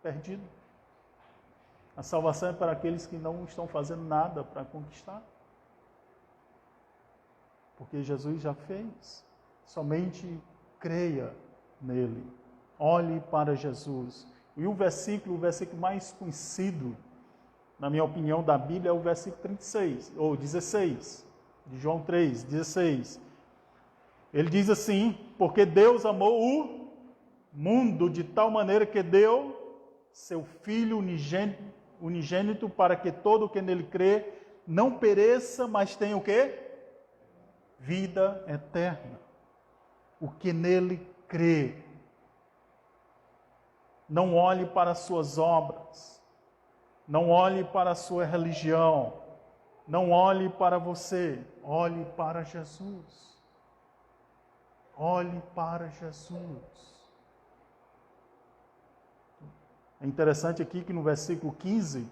perdido. A salvação é para aqueles que não estão fazendo nada para conquistar. Porque Jesus já fez. Somente creia nele. Olhe para Jesus. E o versículo mais conhecido na minha opinião, da Bíblia é o versículo 36, ou 16, de João 3, 16. Ele diz assim: porque Deus amou o mundo de tal maneira que deu seu Filho unigênito para que todo o que nele crê não pereça, mas tenha o quê? Vida eterna. O que nele crê. Não olhe para as suas obras. Não olhe para a sua religião. Não olhe para você. Olhe para Jesus. Olhe para Jesus. É interessante aqui que no versículo 15,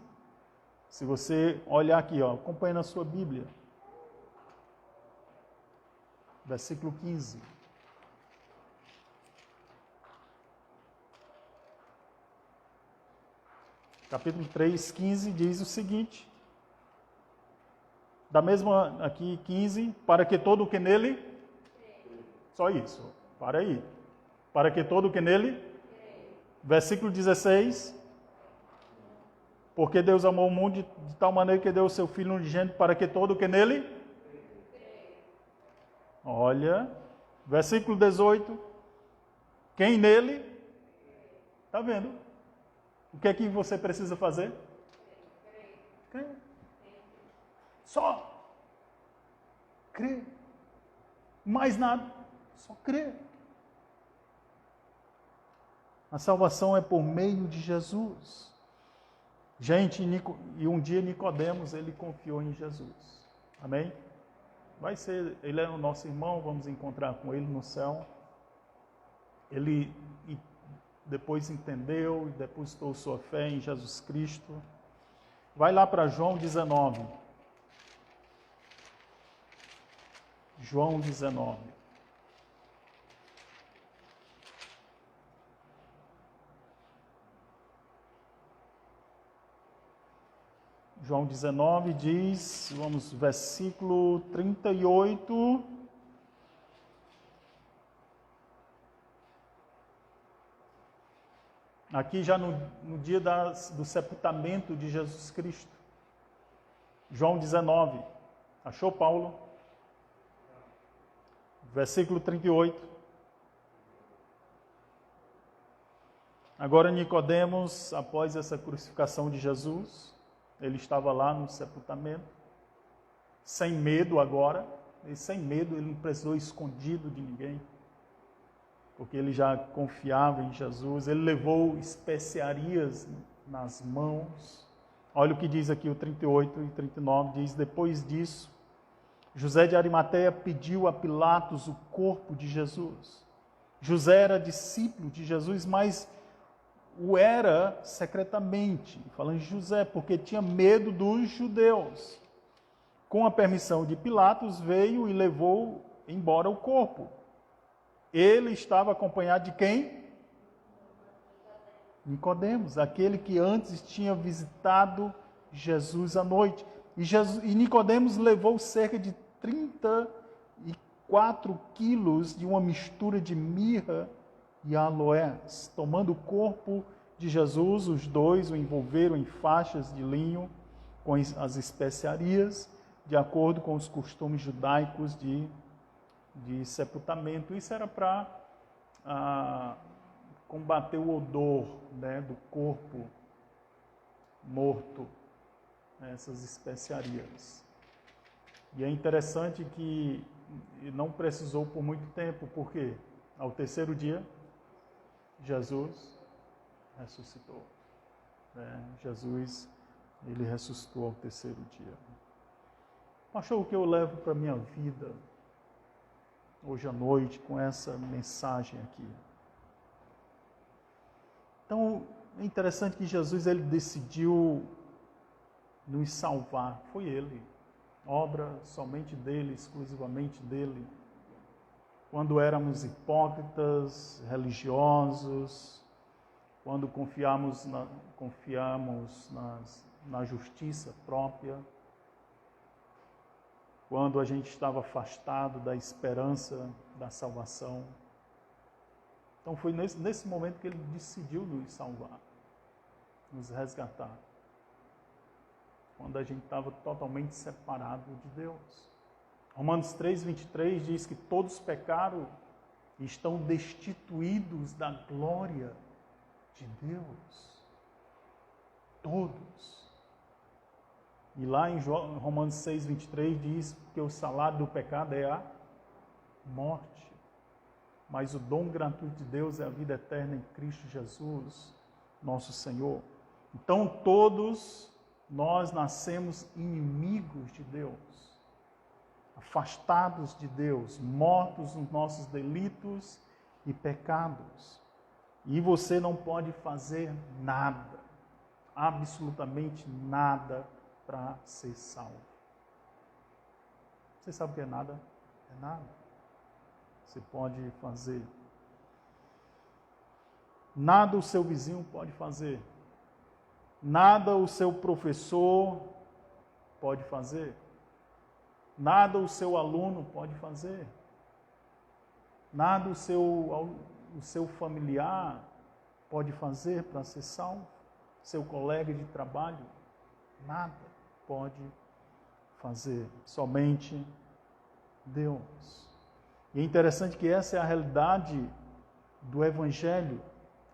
se você olhar aqui, acompanhe na sua Bíblia. Versículo 15. Capítulo 3, 15 diz o seguinte. Da mesma aqui, 15, para que todo o que nele... Só isso, para aí. Para que todo o que nele... Versículo 16. Porque Deus amou o mundo de tal maneira que deu o seu Filho unigênito para que todo o que nele... Olha, versículo 18. Quem nele... Está vendo? O que é que você precisa fazer? Crer. Só. Crer. Mais nada. Só crer. A salvação é por meio de Jesus. Gente, e um dia Nicodemos, ele confiou em Jesus. Amém? Ele é o nosso irmão, vamos encontrar com ele no céu. Ele depois entendeu e depositou sua fé em Jesus Cristo. Vai lá para João 19. João 19. João 19 diz, vamos, versículo 38. Aqui já no dia do sepultamento de Jesus Cristo. João 19. Achou, Paulo? Versículo 38. Agora Nicodemos, após essa crucificação de Jesus, ele estava lá no sepultamento, sem medo agora, e sem medo, ele não precisou ir escondido de ninguém, porque ele já confiava em Jesus, ele levou especiarias nas mãos. Olha o que diz aqui o 38 e 39, diz, depois disso, José de Arimateia pediu a Pilatos o corpo de Jesus. José era discípulo de Jesus, mas o era secretamente, falando de José, porque tinha medo dos judeus. Com a permissão de Pilatos, veio e levou embora o corpo. Ele estava acompanhado de quem? Nicodemos, aquele que antes tinha visitado Jesus à noite. E Nicodemos levou cerca de 34 quilos de uma mistura de mirra e aloés. Tomando o corpo de Jesus, os dois o envolveram em faixas de linho com as especiarias, de acordo com os costumes judaicos de sepultamento. Isso era para combater o odor, né, do corpo morto, essas especiarias. E é interessante que não precisou por muito tempo, porque ao terceiro dia, Jesus ressuscitou. Jesus, ele ressuscitou ao terceiro dia. Pastor, o que eu levo para a minha vida hoje à noite com essa mensagem aqui? Então, é interessante que Jesus, ele decidiu nos salvar. Foi ele. Obra somente dele, exclusivamente dele. Quando éramos hipócritas, religiosos, quando confiamos na justiça própria, quando a gente estava afastado da esperança da salvação. Então foi nesse momento que ele decidiu nos salvar, nos resgatar. quando a gente estava totalmente separado de Deus. Romanos 3:23 diz que todos pecaram e estão destituídos da glória de Deus. Todos. E lá em Romanos 6:23 diz que o salário do pecado é a morte. Mas o dom gratuito de Deus é a vida eterna em Cristo Jesus, nosso Senhor. Então todos nós nascemos inimigos de Deus, afastados de Deus, mortos nos nossos delitos e pecados. E você não pode fazer nada, absolutamente nada, para ser salvo. Você sabe o que é nada? É nada. Você pode fazer. Nada o seu vizinho pode fazer. Nada o seu professor pode fazer. Nada o seu aluno pode fazer. Nada o seu familiar pode fazer para ser salvo. Seu colega de trabalho, nada pode fazer. Somente Deus. E é interessante que essa é a realidade do Evangelho,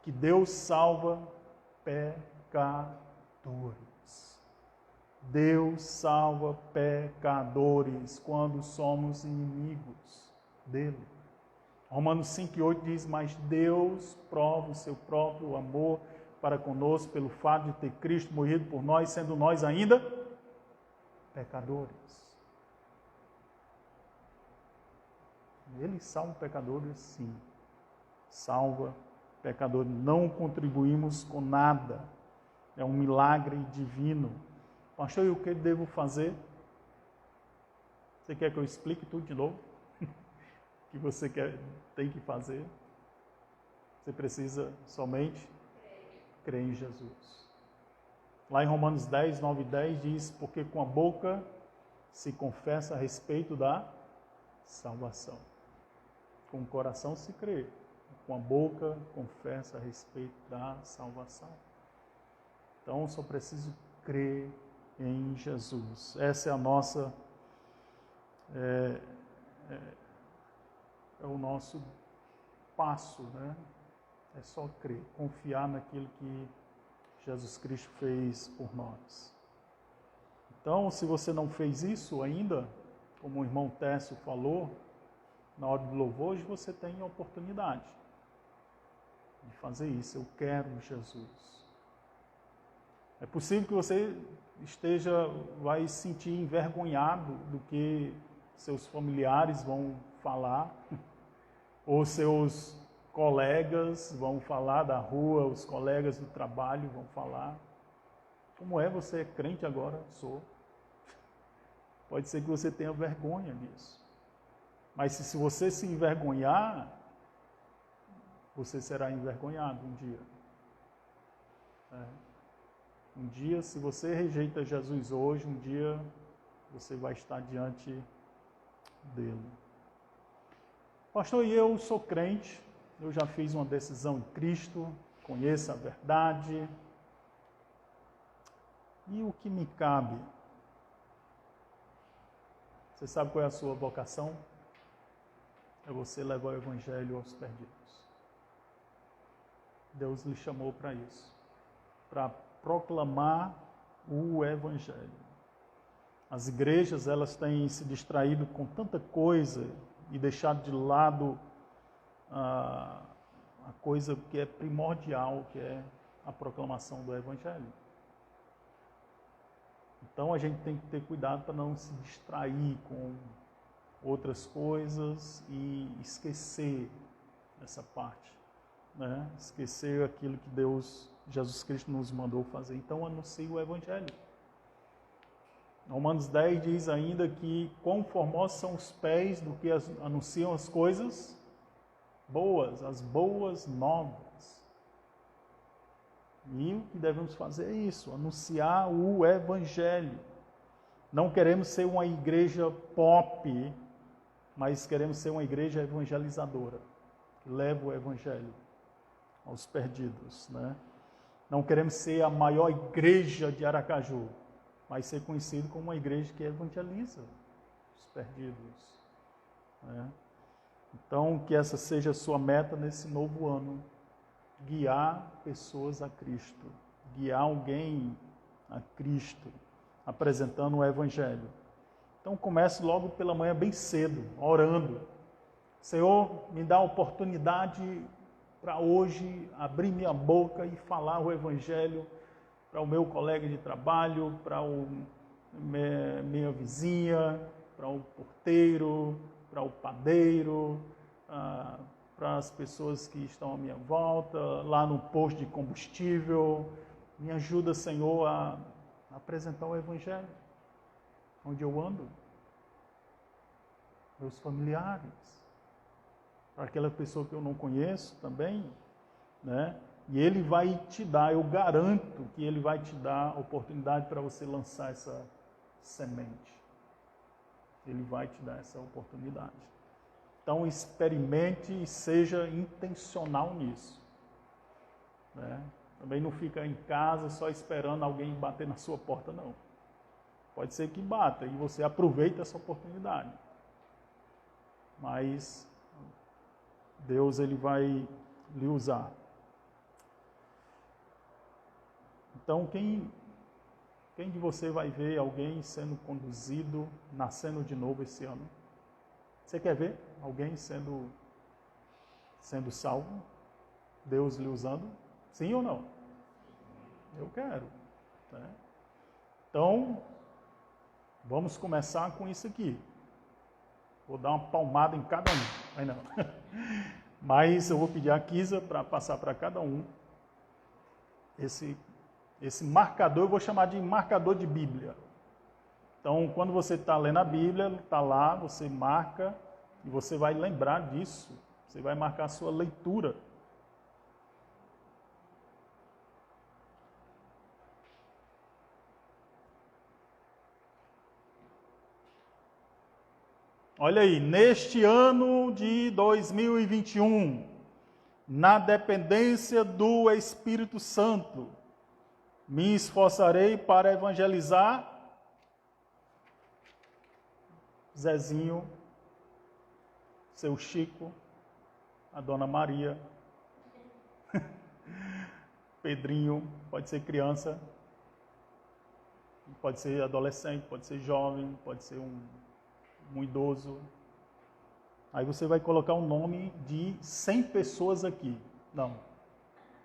que Deus salva pecadores. Deus salva pecadores quando somos inimigos dele. Romanos 5:8 diz, mas Deus prova o seu próprio amor para conosco pelo fato de ter Cristo morrido por nós, sendo nós ainda pecadores. Ele salva pecadores, sim. Salva pecadores. Não contribuímos com nada. É um milagre divino. Pastor, e o que devo fazer? Você quer que eu explique tudo de novo? O que você tem que fazer? Você precisa somente crer em Jesus. Lá em Romanos 10, 9 e 10 diz, porque com a boca se confessa a respeito da salvação. Com o coração se crê, com a boca confessa a respeito da salvação. Então, só preciso crer em Jesus. Essa é a nossa, é o nosso passo, né? É só crer, confiar naquilo que Jesus Cristo fez por nós. Então, se você não fez isso ainda, como o irmão Técio falou, na hora do louvor, hoje você tem a oportunidade de fazer isso. Eu quero Jesus. É possível que você vai se sentir envergonhado do que seus familiares vão falar, ou seus colegas vão falar da rua, os colegas do trabalho vão falar. Como é? Você é crente agora? Sou. Pode ser que você tenha vergonha disso. Mas se você se envergonhar, você será envergonhado um dia. Um dia, se você rejeita Jesus hoje, um dia você vai estar diante dele. Pastor, e eu sou crente, eu já fiz uma decisão em Cristo, conheço a verdade. E o que me cabe? Você sabe qual é a sua vocação? É você levar o Evangelho aos perdidos. Deus lhe chamou para isso, para proclamar o Evangelho. As igrejas, elas têm se distraído com tanta coisa e deixado de lado a coisa que é primordial, que é a proclamação do Evangelho. Então a gente tem que ter cuidado para não se distrair com outras coisas e esquecer essa parte, né? Esquecer aquilo que Jesus Cristo nos mandou fazer. Então anuncie o Evangelho. Romanos 10 diz ainda que quão formosos são os pés do que anunciam as coisas boas, as boas novas. E o que devemos fazer é isso, anunciar o Evangelho. Não queremos ser uma igreja pop, mas queremos ser uma igreja evangelizadora, que leva o Evangelho aos perdidos, né? Não queremos ser a maior igreja de Aracaju, vai ser conhecido como uma igreja que evangeliza os perdidos, né? Então, que essa seja a sua meta nesse novo ano, guiar pessoas a Cristo, guiar alguém a Cristo, apresentando o Evangelho. Então comece logo pela manhã bem cedo, orando. Senhor, me dá a oportunidade para hoje abrir minha boca e falar o Evangelho para o meu colega de trabalho, para minha vizinha, para o porteiro, para o padeiro, para as pessoas que estão à minha volta, lá no posto de combustível. Me ajuda, Senhor, a apresentar o Evangelho onde eu ando, meus familiares, para aquela pessoa que eu não conheço também, né? E Ele vai te dar, eu garanto que Ele vai te dar a oportunidade para você lançar essa semente. Ele vai te dar essa oportunidade. Então experimente e seja intencional nisso, né? Também não fica em casa só esperando alguém bater na sua porta, não. Pode ser que bata e você aproveita essa oportunidade. Mas Deus, Ele vai lhe usar. Então, quem de você vai ver alguém sendo conduzido, nascendo de novo esse ano? Você quer ver alguém sendo salvo? Deus lhe usando? Sim ou não? Eu quero, né? Então, vamos começar com isso aqui. Vou dar uma palmada em cada um. Aí não. Mas eu vou pedir a Kisa para passar para cada um esse marcador, eu vou chamar de marcador de Bíblia. Então, quando você está lendo a Bíblia, está lá, você marca e você vai lembrar disso. Você vai marcar a sua leitura. Olha aí, neste ano de 2021, na dependência do Espírito Santo, me esforçarei para evangelizar Zezinho, seu Chico, a Dona Maria, Pedrinho, pode ser criança, pode ser adolescente, pode ser jovem, pode ser um idoso. Aí você vai colocar o nome de 100 pessoas aqui. Não,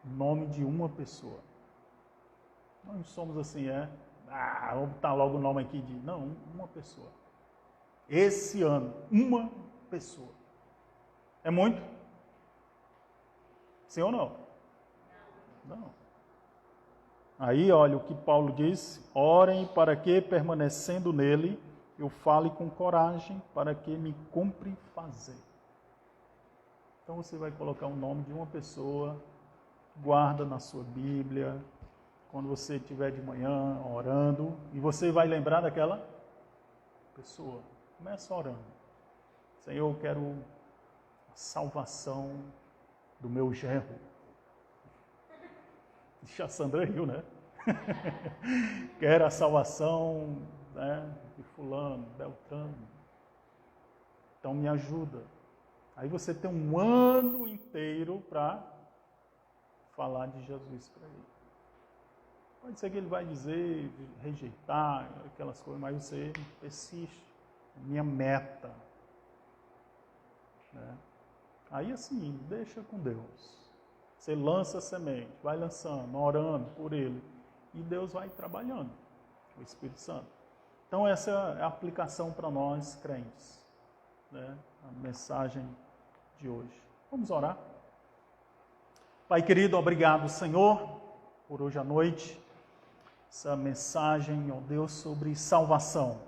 nome de uma pessoa. Nós somos assim, vamos botar logo o nome aqui de... Não, uma pessoa. Esse ano, uma pessoa. É muito? Sim ou não? Não. Aí, olha o que Paulo diz: orem para que, permanecendo nele, eu fale com coragem, para que me cumpre fazer. Então você vai colocar o nome de uma pessoa, guarda na sua Bíblia, quando você estiver de manhã orando, e você vai lembrar daquela pessoa. Começa orando. Senhor, eu quero a salvação do meu genro. Deixa a Sandra riu, né? Quero a salvação, né, de fulano, Beltrano. Então me ajuda. Aí você tem um ano inteiro para falar de Jesus para ele. Pode ser que ele vai dizer, rejeitar, aquelas coisas, mas você persiste. Minha meta. Né? Aí assim, deixa com Deus. Você lança a semente, vai lançando, orando por ele. E Deus vai trabalhando, o Espírito Santo. Então essa é a aplicação para nós crentes. Né? A mensagem de hoje. Vamos orar? Pai querido, obrigado, Senhor, por hoje à noite. Essa mensagem, ó Deus, sobre salvação.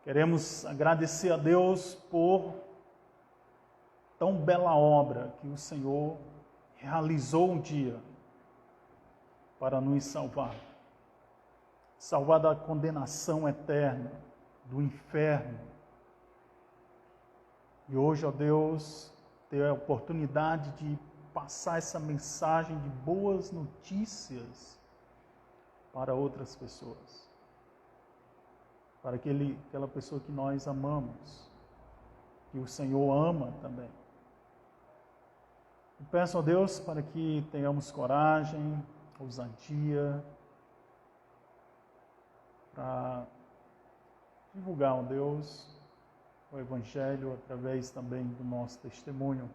Queremos agradecer a Deus por tão bela obra que o Senhor realizou um dia para nos salvar. Salvar da condenação eterna, do inferno. E hoje, ó Deus, ter a oportunidade de passar essa mensagem de boas notícias para outras pessoas. para aquela pessoa que nós amamos, que o Senhor ama também. E peço a Deus para que tenhamos coragem, ousadia, para divulgar, ó Deus, o Evangelho através também do nosso testemunho,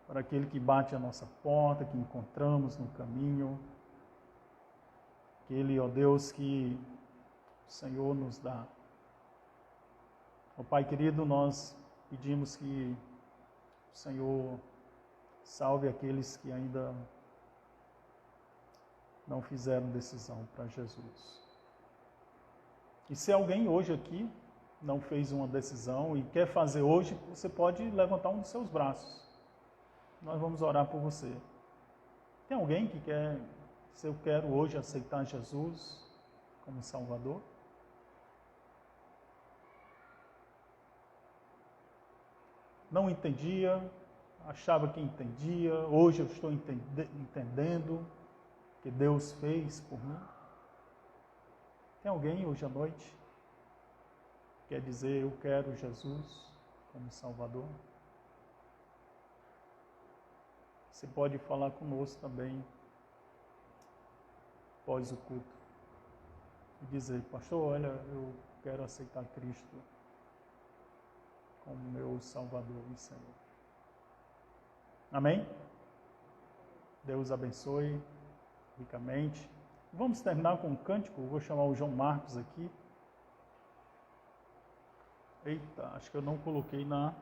para aquele que bate a nossa porta, que encontramos no caminho, aquele, ó Deus, que o Senhor nos dá. Ó Pai querido, nós pedimos que o Senhor salve aqueles que ainda não fizeram decisão para Jesus. E se alguém hoje aqui não fez uma decisão e quer fazer hoje, você pode levantar um dos seus braços. Nós vamos orar por você. Tem alguém que quer, se eu quero hoje aceitar Jesus como Salvador? Não entendia, achava que entendia, hoje eu estou entendendo que Deus fez por mim. Tem alguém hoje à noite que quer dizer, eu quero Jesus como Salvador? Você pode falar conosco também, após o culto, e dizer, pastor, olha, eu quero aceitar Cristo como meu Salvador e Senhor. Amém? Deus abençoe ricamente. Vamos terminar com um cântico. Vou chamar o João Marcos aqui. Eita, acho que eu não coloquei na